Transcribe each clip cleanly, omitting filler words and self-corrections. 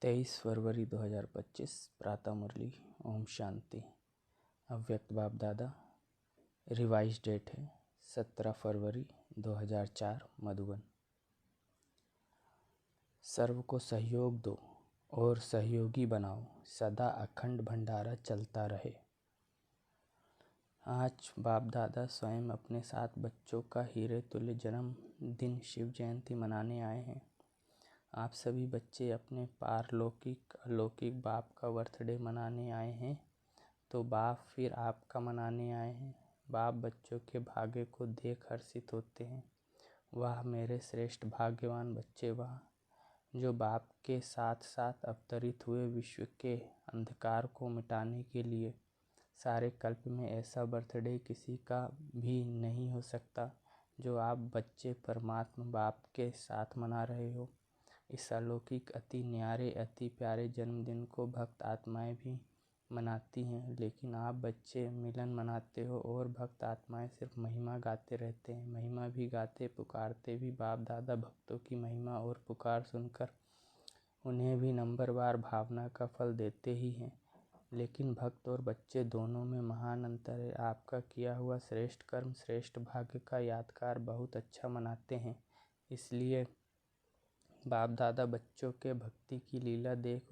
23 फरवरी 2025 प्रातः मुरली। ओम शांति। अव्यक्त बाप दादा। रिवाइज डेट है 17 फरवरी 2004 मधुबन। सर्व को सहयोग दो और सहयोगी बनाओ, सदा अखंड भंडारा चलता रहे। आज बाप दादा स्वयं अपने साथ बच्चों का हीरे तुल्य जन्म दिन शिव जयंती मनाने आए हैं। आप सभी बच्चे अपने पारलौकिक अलौकिक बाप का बर्थडे मनाने आए हैं, तो बाप फिर आपका मनाने आए हैं। बाप बच्चों के भाग्य को देख हर्षित होते हैं। वाह मेरे श्रेष्ठ भाग्यवान बच्चे, वाह जो बाप के साथ साथ अवतरित हुए विश्व के अंधकार को मिटाने के लिए। सारे कल्प में ऐसा बर्थडे किसी का भी नहीं हो सकता जो आप बच्चे परमात्मा बाप के साथ मना रहे हो। इस अलौकिक अति न्यारे अति प्यारे जन्मदिन को भक्त आत्माएं भी मनाती हैं, लेकिन आप बच्चे मिलन मनाते हो और भक्त आत्माएं सिर्फ महिमा गाते रहते हैं। महिमा भी गाते पुकारते भी। बाप दादा भक्तों की महिमा और पुकार सुनकर उन्हें भी नंबरवार भावना का फल देते ही हैं, लेकिन भक्त और बच्चे दोनों में महान अंतर है। आपका किया हुआ श्रेष्ठ कर्म श्रेष्ठ भाग्य का यादगार बहुत अच्छा मनाते हैं, इसलिए बाप दादा बच्चों के भक्ति की लीला देख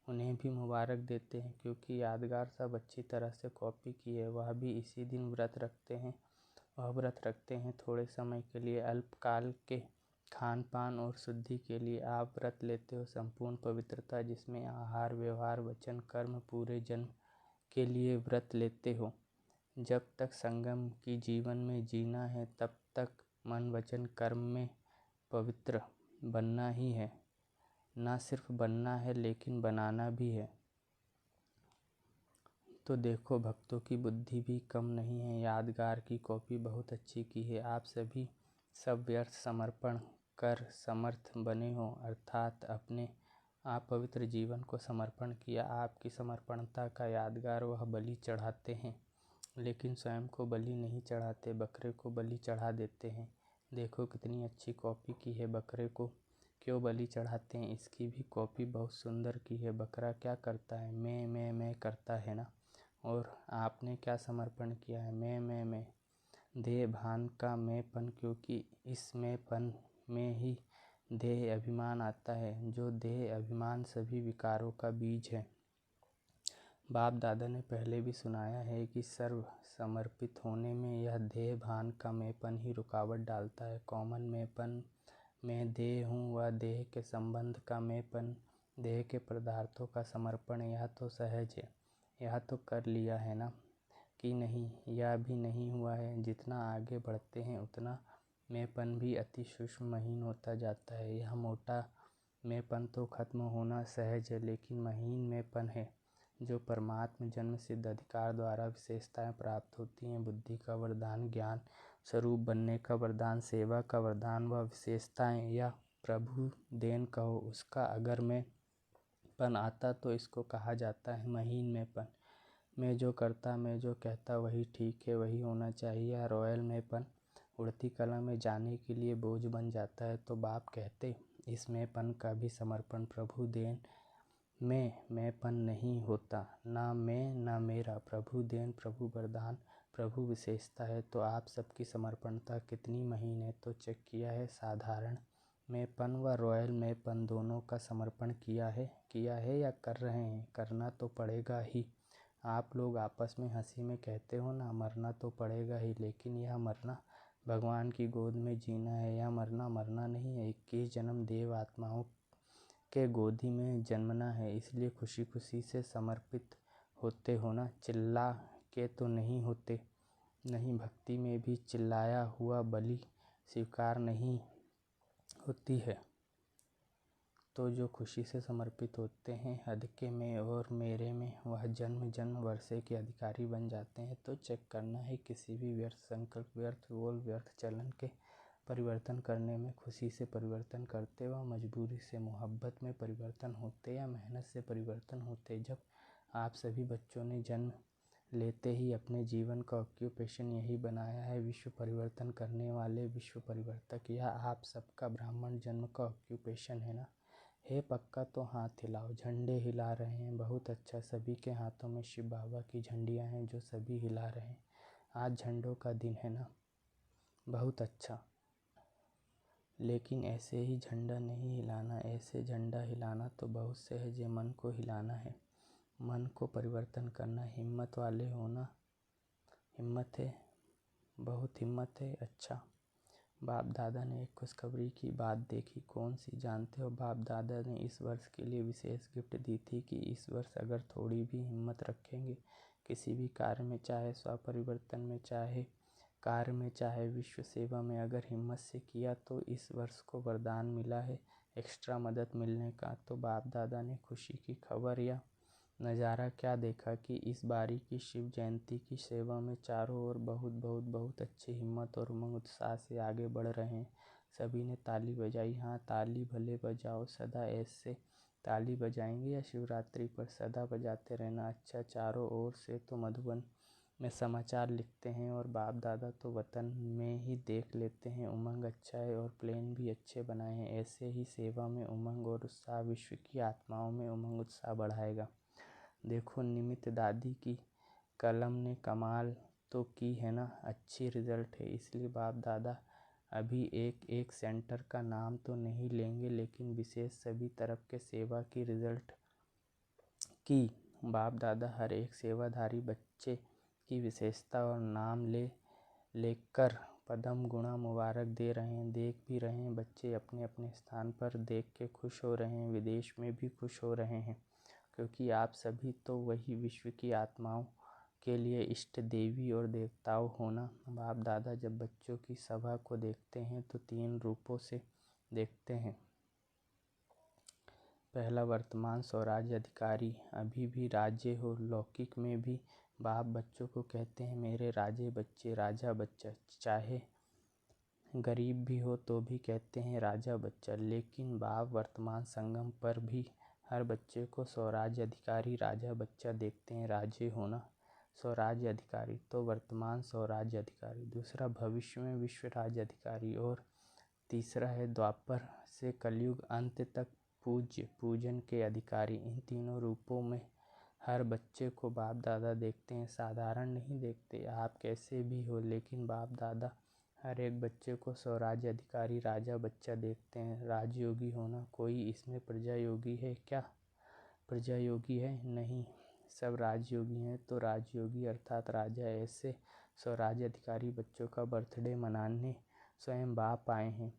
उन्हें भी मुबारक देते हैं, क्योंकि यादगार सब अच्छी तरह से कॉपी की है। वह भी इसी दिन व्रत रखते हैं। वह व्रत रखते हैं थोड़े समय के लिए, अल्पकाल के खान पान और शुद्धि के लिए। आप व्रत लेते हो संपूर्ण पवित्रता, जिसमें आहार व्यवहार वचन कर्म पूरे जन्म के लिए व्रत लेते हो। जब तक संगम की जीवन में जीना है तब तक मन वचन कर्म में पवित्र बनना ही है। ना सिर्फ बनना है लेकिन बनाना भी है। तो देखो भक्तों की बुद्धि भी कम नहीं है, यादगार की कॉपी बहुत अच्छी की है। आप सभी सब व्यर्थ समर्पण कर समर्थ बने हो, अर्थात अपने आप पवित्र जीवन को समर्पण किया। आपकी समर्पणता का यादगार वह बलि चढ़ाते हैं, लेकिन स्वयं को बलि नहीं चढ़ाते, बकरे को बलि चढ़ा देते हैं। देखो कितनी अच्छी कॉपी की है। बकरे को क्यों बलि चढ़ाते हैं, इसकी भी कॉपी बहुत सुंदर की है। बकरा क्या करता है, मैं करता है ना। और आपने क्या समर्पण किया है, मैं देह भान का मैंपन, क्योंकि इस मैंपन में ही देह अभिमान आता है। जो देह अभिमान सभी विकारों का बीज है। बाप दादा ने पहले भी सुनाया है कि सर्व समर्पित होने में यह देह भान का मैंपन ही रुकावट डालता है। कॉमन मैंपन मैं देह हूँ, वह देह के संबंध का मैंपन, देह के पदार्थों का समर्पण, यह तो सहज है। यह तो कर लिया है ना कि नहीं, यह भी नहीं हुआ है। जितना आगे बढ़ते हैं उतना मैंपन भी अति सूक्ष्म महीन होता जाता है। यह मोटा मैंपन तो खत्म होना सहज है, लेकिन महीन मैंपन है जो परमात्म जन्म सिद्ध अधिकार द्वारा विशेषताएं प्राप्त होती हैं। बुद्धि का वरदान, ज्ञान स्वरूप बनने का वरदान, सेवा का वरदान व विशेषताएं, या प्रभु देन कहो, उसका अगर मैं पन आता तो इसको कहा जाता है महीन मैंपन। मैं जो करता मैं जो कहता वही ठीक है, वही होना चाहिए। रॉयल मैंपन उड़ती कला में जाने के लिए बोझ बन जाता है। तो बाप कहते इस मैंपन का भी समर्पण प्रभु देन में मैंपन नहीं होता। ना मैं ना मेरा, प्रभु देन प्रभु वरदान प्रभु विशेषता है। तो आप सबकी समर्पणता कितनी महीन है, तो चेक किया है। साधारण मैंपन व रॉयल मैंपन दोनों का समर्पण किया है या कर रहे हैं। करना तो पड़ेगा ही। आप लोग आपस में हंसी में कहते हो ना, मरना तो पड़ेगा ही, लेकिन यह मरना भगवान की गोद में जीना है। यह मरना नहीं है, 21 जन्म देव आत्माओं के गोदी में जन्मना है। इसलिए खुशी खुशी से समर्पित होते हो ना, चिल्ला के तो नहीं होते। नहीं, भक्ति में भी चिल्लाया हुआ बलि स्वीकार नहीं होती है। तो जो खुशी से समर्पित होते हैं हद के में और मेरे में, वह जन्म जन्म वर्षे के अधिकारी बन जाते हैं। तो चेक करना है किसी भी व्यर्थ संकल्प व्यर्थ बोल व्यर्थ चलन के परिवर्तन करने में खुशी से परिवर्तन करते व मजबूरी से मोहब्बत में परिवर्तन होते या मेहनत से परिवर्तन होते। जब आप सभी बच्चों ने जन्म लेते ही अपने जीवन का ऑक्यूपेशन यही बनाया है, विश्व परिवर्तन करने वाले विश्व परिवर्तक, यह आप सबका ब्राह्मण जन्म का ऑक्यूपेशन है ना। हे पक्का तो हाथ हिलाओ। झंडे हिला रहे हैं, बहुत अच्छा। सभी के हाथों में शिव बाबा की झंडियाँ हैं जो सभी हिला रहे हैं। आज झंडों का दिन है ना, बहुत अच्छा। लेकिन ऐसे ही झंडा नहीं हिलाना, ऐसे झंडा हिलाना तो बहुत सहज है। मन को हिलाना है, मन को परिवर्तन करना। हिम्मत वाले होना, हिम्मत है, बहुत हिम्मत है। अच्छा, बाप दादा ने एक खुशखबरी की बात देखी। कौन सी जानते हो? बाप दादा ने इस वर्ष के लिए विशेष गिफ्ट दी थी कि इस वर्ष अगर थोड़ी भी हिम्मत रखेंगे किसी भी कार्य में, चाहे स्वपरिवर्तन में, चाहे कार्य में, चाहे विश्व सेवा में, अगर हिम्मत से किया तो इस वर्ष को वरदान मिला है एक्स्ट्रा मदद मिलने का। तो बाप दादा ने खुशी की खबर या नज़ारा क्या देखा कि इस बारी की शिव जयंती की सेवा में चारों ओर बहुत बहुत बहुत अच्छी हिम्मत और उमंग उत्साह से आगे बढ़ रहे हैं। सभी ने ताली बजाई। हाँ, ताली भले बजाओ, सदा ऐसे ताली बजाएंगे या शिवरात्रि पर सदा बजाते रहना। अच्छा, चारों ओर से तो मधुबन में समाचार लिखते हैं और बाप दादा तो वतन में ही देख लेते हैं। उमंग अच्छा है और प्लेन भी अच्छे बनाए हैं। ऐसे ही सेवा में उमंग और उत्साह विश्व की आत्माओं में उमंग उत्साह बढ़ाएगा। देखो, निमित्त दादी की कलम ने कमाल तो की है ना, अच्छी रिजल्ट है। इसलिए बाप दादा अभी एक एक सेंटर का नाम तो नहीं लेंगे, लेकिन विशेष सभी तरफ के सेवा की रिजल्ट की बाप दादा हर एक सेवाधारी बच्चे की विशेषता और नाम लेकर पदम गुणा मुबारक दे रहे हैं। देख भी रहे हैं बच्चे अपने अपने स्थान पर, देख के खुश हो रहे हैं, विदेश में भी खुश हो रहे हैं, क्योंकि आप सभी तो वही विश्व की आत्माओं के लिए इष्ट देवी और देवताओं होना। बाप दादा जब बच्चों की सभा को देखते हैं तो 3 रूपों से देखते हैं। पहला, वर्तमान स्वराज्य अधिकारी, अभी भी राजे हो, लौकिक में भी बाप बच्चों को कहते हैं मेरे राजे बच्चे, राजा बच्चा। चाहे गरीब भी हो तो भी कहते हैं राजा बच्चा। लेकिन बाप वर्तमान संगम पर भी हर बच्चे को स्वराज्य अधिकारी, राजा बच्चा देखते हैं। राजे होना, स्वराज्य अधिकारी, तो वर्तमान स्वराज्य अधिकारी। दूसरा, भविष्य में विश्व राज्य अधिकारी। और तीसरा है द्वापर से कलयुग अंत तक पूज्य पूजन के अधिकारी। इन तीनों रूपों में हर बच्चे को बाप दादा देखते हैं। साधारण नहीं देखते, आप कैसे भी हो, लेकिन बाप दादा हर एक बच्चे को स्वराज्य अधिकारी, राजा बच्चा देखते हैं। राजयोगी होना, कोई इसमें प्रजा योगी है क्या? प्रजा योगी है? नहीं, सब राजयोगी हैं। तो राजयोगी अर्थात राजा, ऐसे स्वराज्य अधिकारी बच्चों का बर्थडे मनाने स्वयं बाप आए हैं।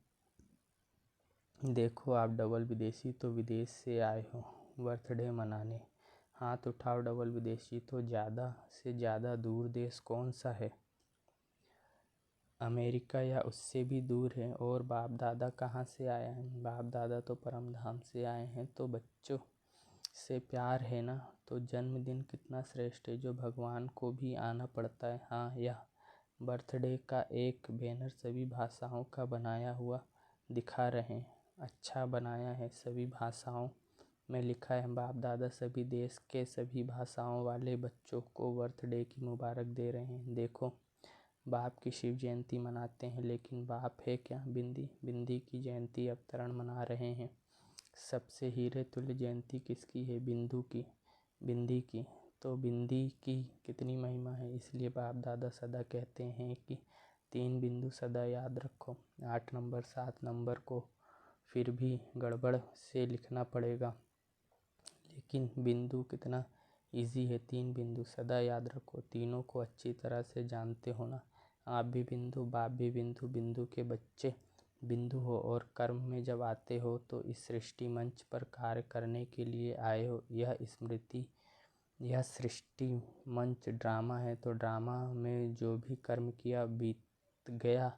देखो, आप डबल विदेशी तो विदेश से आए हो बर्थडे मनाने। हाथ उठाओ डबल विदेशी तो ज़्यादा से ज़्यादा दूर देश कौन सा है? अमेरिका या उससे भी दूर है। और बाप दादा कहाँ से आए हैं? बाप दादा तो परम धाम से आए हैं। तो बच्चों से प्यार है ना, तो जन्मदिन कितना श्रेष्ठ है जो भगवान को भी आना पड़ता है। हाँ, यह बर्थडे का एक बैनर सभी भाषाओं का बनाया हुआ दिखा रहे हैं। अच्छा बनाया है, सभी भाषाओं में लिखा है। बाप दादा सभी देश के सभी भाषाओं वाले बच्चों को बर्थडे की मुबारक दे रहे हैं। देखो, बाप की शिव जयंती मनाते हैं, लेकिन बाप है क्या? बिंदी, बिंदी की जयंती अवतरण मना रहे हैं। सबसे हीरे तुल्य जयंती किसकी है? बिंदु की, बिंदी की। तो बिंदी की कितनी महिमा है, इसलिए बाप दादा सदा कहते हैं कि 3 बिंदु सदा याद रखो। 8 नंबर 7 नंबर को फिर भी गड़बड़ से लिखना पड़ेगा, लेकिन बिंदु कितना इजी है। 3 बिंदु सदा याद रखो, तीनों को अच्छी तरह से जानते हो ना। आप भी बिंदु, बाप भी बिंदु, बिंदु के बच्चे बिंदु हो और कर्म में जब आते हो तो इस सृष्टि मंच पर कार्य करने के लिए आए हो। यह सृष्टि मंच ड्रामा है, तो ड्रामा में जो भी कर्म किया बीत गया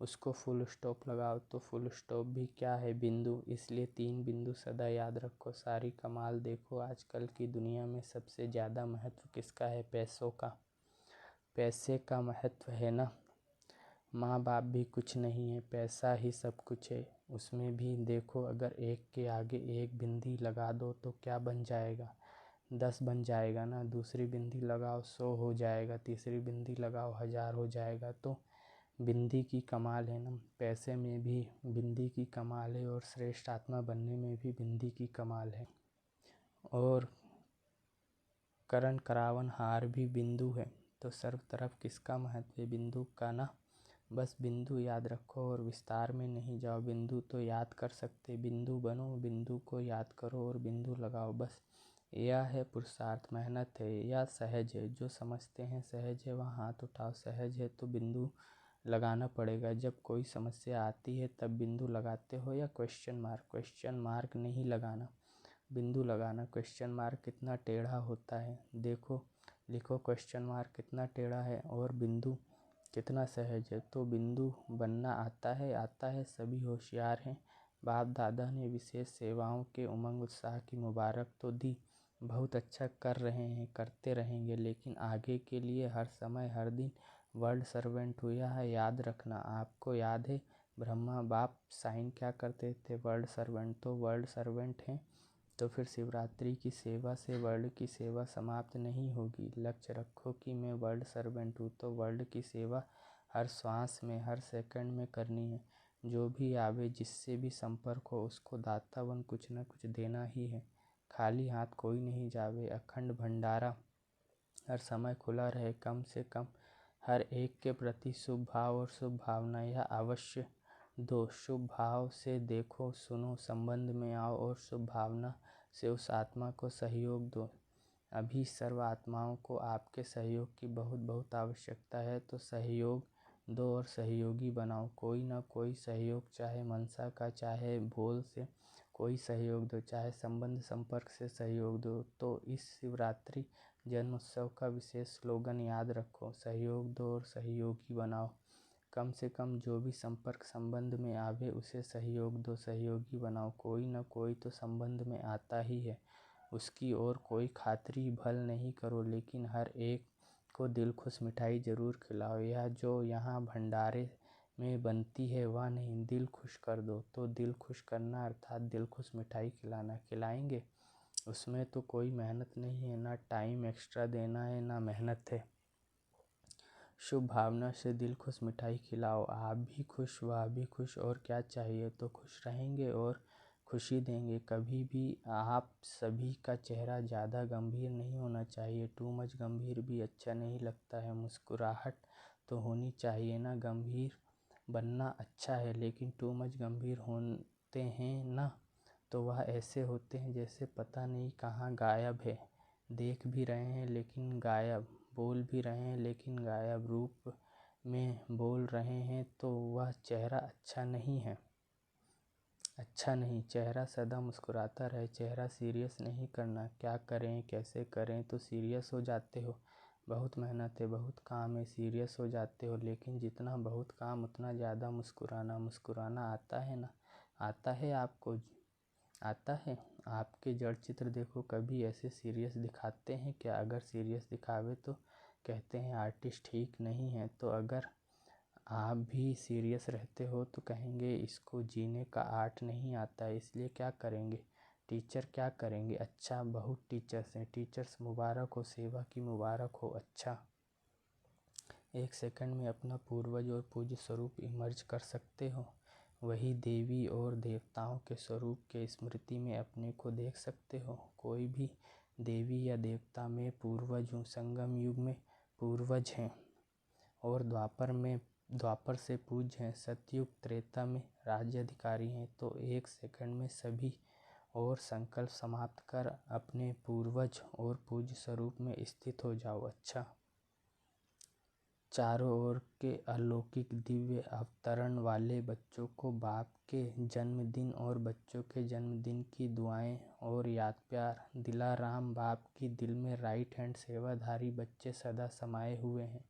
उसको फुल स्टॉप लगाओ। तो फुल स्टॉप भी क्या है? बिंदु। इसलिए 3 बिंदु सदा याद रखो। सारी कमाल देखो, आजकल की दुनिया में सबसे ज़्यादा महत्व किसका है? पैसों का। पैसे का महत्व है ना। माँ बाप भी कुछ नहीं है, पैसा ही सब कुछ है। उसमें भी देखो, अगर एक के आगे एक बिंदी लगा दो तो क्या बन जाएगा? 10 बन जाएगा ना। दूसरी बिंदी लगाओ 100 हो जाएगा, तीसरी बिंदी लगाओ 1000 हो जाएगा। तो बिंदी की कमाल है ना, पैसे में भी बिंदी की कमाल है और श्रेष्ठ आत्मा बनने में भी बिंदी की कमाल है। और करण करावन हार भी बिंदु है, तो सर्व तरफ किसका महत्व है? बिंदु का ना। बस बिंदु याद रखो और विस्तार में नहीं जाओ। बिंदु तो याद कर सकते, बिंदु बनो, बिंदु को याद करो और बिंदु लगाओ। बस यह है पुरुषार्थ, मेहनत है या सहज है। जो समझते हैं सहज है वहाँ हाथ उठाओ। सहज है तो बिंदु लगाना पड़ेगा। जब कोई समस्या आती है तब बिंदु लगाते हो या क्वेश्चन मार्क? क्वेश्चन मार्क नहीं लगाना, बिंदु लगाना। क्वेश्चन मार्क कितना टेढ़ा होता है, देखो लिखो क्वेश्चन मार्क कितना टेढ़ा है और बिंदु कितना सहज है। तो बिंदु बनना आता है, सभी होशियार हैं। बाप दादा ने विशेष सेवाओं के उमंग उत्साह की मुबारक तो दी, बहुत अच्छा कर रहे हैं, करते रहेंगे, लेकिन आगे के लिए हर समय हर दिन वर्ल्ड सर्वेंट हुआ है, याद रखना। आपको याद है ब्रह्मा बाप साइन क्या करते थे? World servant. तो वर्ल्ड सर्वेंट हैं तो फिर शिवरात्रि की सेवा से वर्ल्ड की सेवा समाप्त नहीं होगी। लक्ष्य रखो कि मैं वर्ल्ड सर्वेंट हूँ, तो वर्ल्ड की सेवा हर श्वास में हर सेकंड में करनी है। जो भी आवे, जिससे भी संपर्क हो, उसको दाता बन कुछ न कुछ देना ही है। खाली हाथ कोई नहीं जावे। अखंड भंडारा हर समय खुला रहे। कम से कम हर एक के प्रति शुभ भाव और शुभ भावना यह अवश्य दो। शुभ भाव से देखो सुनो, संबंध में आओ और शुभ भावना से उस आत्मा को सहयोग दो। अभी सर्व आत्माओं को आपके सहयोग की बहुत बहुत आवश्यकता है, तो सहयोग दो और सहयोगी बनाओ। कोई ना कोई सहयोग, चाहे मनसा का, चाहे भोल से कोई सहयोग दो, चाहे संबंध संपर्क से सहयोग दो। तो इस शिवरात्रि जन्म उत्सव का विशेष स्लोगन याद रखो, सहयोग दो और सहयोगी बनाओ। कम से कम जो भी संपर्क संबंध में आवे उसे सहयोग दो, सहयोगी बनाओ। कोई न कोई तो संबंध में आता ही है, उसकी और कोई खातिरी भल नहीं करो, लेकिन हर एक को दिल खुश मिठाई जरूर खिलाओ। यह जो यहाँ भंडारे में बनती है वह नहीं, दिल खुश कर दो। तो दिल खुश करना अर्थात दिल खुश मिठाई खिलाना। खिलाएंगे, उसमें तो कोई मेहनत नहीं है, ना टाइम एक्स्ट्रा देना है, ना मेहनत है। शुभ भावना से दिल खुश मिठाई खिलाओ। आप भी खुश, वह भी खुश, और क्या चाहिए। तो खुश रहेंगे और खुशी देंगे। कभी भी आप सभी का चेहरा ज़्यादा गंभीर नहीं होना चाहिए। टू मच गंभीर भी अच्छा नहीं लगता है। मुस्कुराहट तो होनी चाहिए ना। गंभीर बनना अच्छा है, लेकिन टू मच गंभीर होते हैं ना, तो वह ऐसे होते हैं जैसे पता नहीं कहाँ गायब है। देख भी रहे हैं लेकिन गायब, बोल भी रहे हैं लेकिन गायब। रूप में बोल रहे हैं तो वह चेहरा अच्छा नहीं है, अच्छा नहीं। चेहरा सदा मुस्कुराता रहे। चेहरा सीरियस नहीं करना। क्या करें कैसे करें, तो सीरियस हो जाते हो। बहुत मेहनत है, बहुत काम है, सीरियस हो जाते हो। लेकिन जितना बहुत काम उतना ज़्यादा मुस्कुराना। मुस्कुराना आता है ना? आता है आपको? आता है। आपके जड़ चित्र देखो, कभी ऐसे सीरियस दिखाते हैं क्या? अगर सीरियस दिखावे तो कहते हैं आर्टिस्ट ठीक नहीं है। तो अगर आप भी सीरियस रहते हो तो कहेंगे इसको जीने का आर्ट नहीं आता है। इसलिए क्या करेंगे? टीचर क्या करेंगे? अच्छा, बहुत टीचर्स हैं। टीचर्स मुबारक हो, सेवा की मुबारक हो। अच्छा, एक सेकंड में अपना पूर्वज और पूज्य स्वरूप इमर्ज कर सकते हो। वही देवी और देवताओं के स्वरूप के स्मृति में अपने को देख सकते हो। कोई भी देवी या देवता में पूर्वज हूँ। संगम युग में पूर्वज हैं और द्वापर से पूज्य हैं। सतयुग त्रेता में राज्य अधिकारी हैं। तो एक सेकंड में सभी और संकल्प समाप्त कर अपने पूर्वज और पूज्य स्वरूप में स्थित हो जाओ। अच्छा, चारों ओर के अलौकिक दिव्य अवतरण वाले बच्चों को बाप के जन्मदिन और बच्चों के जन्मदिन की दुआएं और याद प्यार। दिलाराम बाप की दिल में राइट हैंड सेवाधारी बच्चे सदा समाये हुए हैं।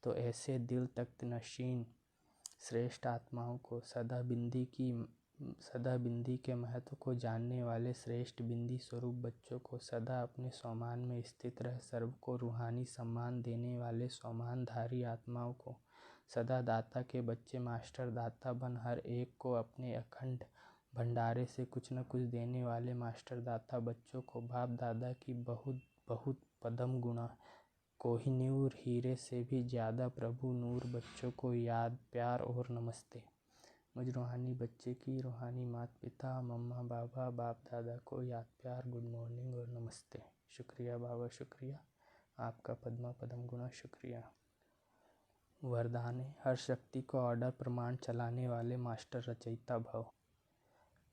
तो ऐसे दिल तख्त नशीन श्रेष्ठ आत्माओं को सदा बिंदी के महत्व को जानने वाले श्रेष्ठ बिंदी स्वरूप बच्चों को सदा अपने स्वमान में स्थित रह सर्व को रूहानी सम्मान देने वाले स्वमानधारी आत्माओं को सदा दाता के बच्चे मास्टर दाता बन हर एक को अपने अखंड भंडारे से कुछ न कुछ देने वाले मास्टर दाता बच्चों को बाप दादा की बहुत बहुत पदम गुणा कोहिनूर हीरे से भी ज़्यादा प्रभु नूर, बच्चों को याद, प्यार और नमस्ते। मुझ रूहानी बच्चे की रूहानी माता पिता, मम्मा बाबा, बाप दादा को याद, प्यार, गुड मॉर्निंग और नमस्ते। शुक्रिया बाबा, शुक्रिया आपका पद्मा पदम गुणा, शुक्रिया। वरदाने हर शक्ति को ऑर्डर प्रमाण चलाने वाले मास्टर रचयिता भव।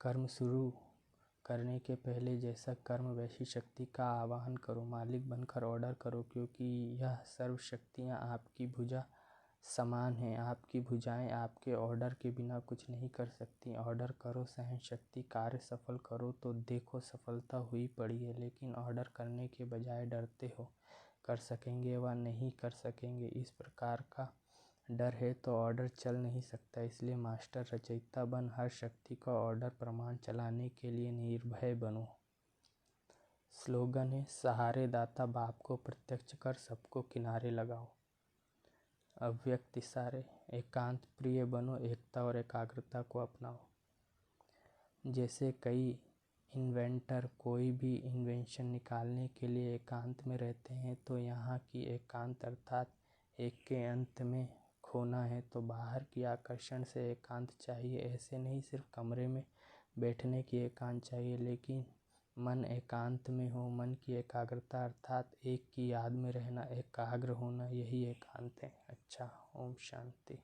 कर्म शुरू करने के पहले जैसा कर्म वैसी शक्ति का आवाहन करो, मालिक बनकर ऑर्डर करो, क्योंकि यह सर्व शक्तियाँ आपकी भुजा समान हैं। आपकी भुजाएं आपके ऑर्डर के बिना कुछ नहीं कर सकती। ऑर्डर करो सहन शक्ति, कार्य सफल करो तो देखो सफलता हुई पड़ी है। लेकिन ऑर्डर करने के बजाय डरते हो, कर सकेंगे व नहीं कर सकेंगे, इस प्रकार का डर है तो ऑर्डर चल नहीं सकता। इसलिए मास्टर रचयिता बन हर शक्ति का ऑर्डर प्रमाण चलाने के लिए निर्भय बनो। स्लोगन है सहारे दाता बाप को प्रत्यक्ष कर सबको किनारे लगाओ। अव्यक्त इशारे एकांत प्रिय बनो, एकता और एकाग्रता को अपनाओ। जैसे कई इन्वेंटर कोई भी इन्वेंशन निकालने के लिए एकांत में रहते हैं, तो यहाँ की एकांत अर्थात एक के अंत में खोना है तो बाहर की आकर्षण से एकांत चाहिए। ऐसे नहीं सिर्फ कमरे में बैठने की एकांत चाहिए, लेकिन मन एकांत में हो। मन की एकाग्रता अर्थात एक की याद में रहना, एकाग्र होना, यही एकांत है। अच्छा, ओम शांति।